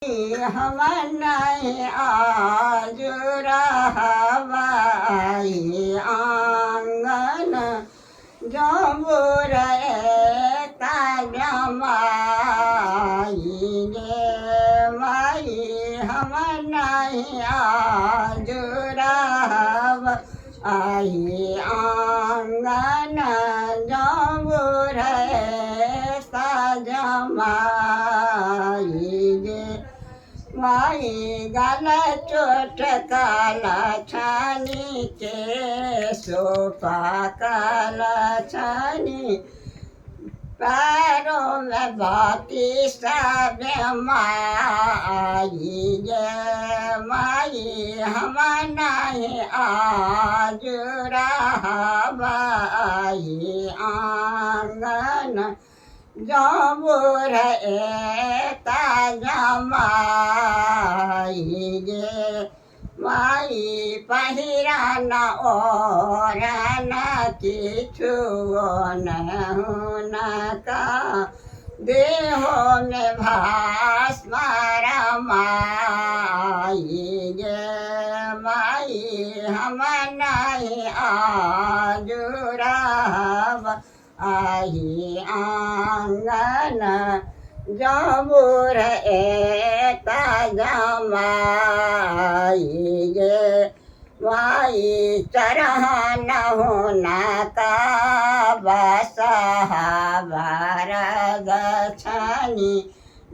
हम नहीं आज रहबाई आंगन जमुरे तजमाई गे माई हम नहीं आज रहबाई आंगन जमुरे तजमाई गे माई गल चोट काला छानी के सोफा काला छानी पैरों में बाती सब माई गे माई हम नहीं आज रहबाई आंगन जमुर तजमाई गे माई पहिराना और न किछु न का देहो में भस्म रमाई गे माई हम नहीं आज रहबाई आंगन जमुर तजमाई गे माई चरहन होना का बसहाबर गछनी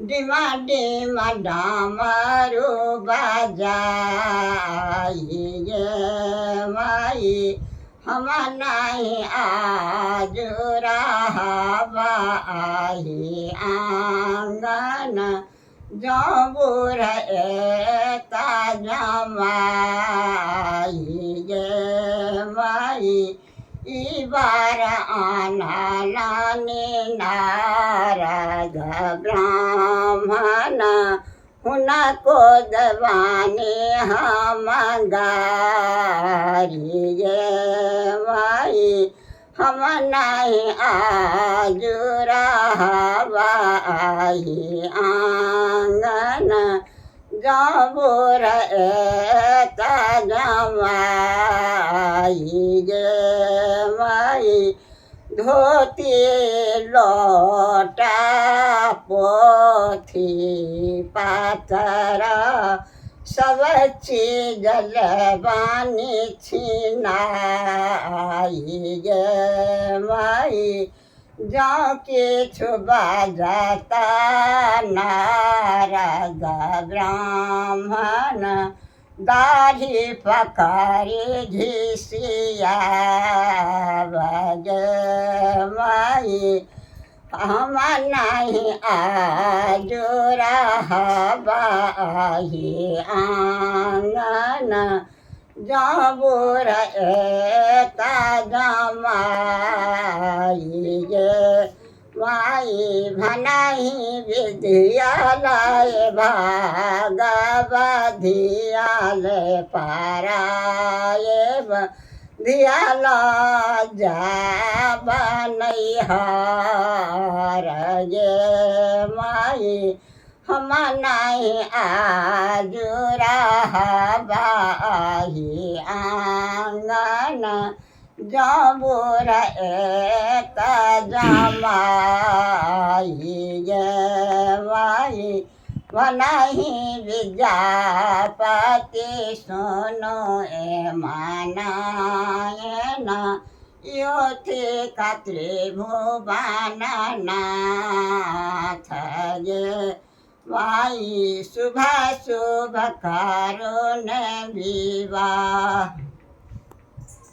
डिमा डिमा डामरू बजाई गे माई हम नहीं आज रहबाई आंगन जमुर तजमाई गे माई ई बार आना लाने नारद ब्राह्मण उनको दबाने हम गारी गे माई हम नहीं आज रहबाई आंगन जमुर तजमाई गे माई धोती लोटा पोथी पातर सब चीज लेबानी छिनाई गे माई जो किछु बाजता नारद ब्राह्मण दाढ़ी पकड़ी घिसिया बगे माई हम नहीं आज रहबाई आंगन जमुर तजमाई गे माई भनहि विद्यालय भागवधियालय पारायब धियाल जाब नैहर गे माई हम नहीं आज रहबाई आंगन जमुर तजमाई गे माई वनहि विद्यापति सुनो मानायन योथि त्रिभुवन नाथ गे माई शुभ शुभ करुण विवाह।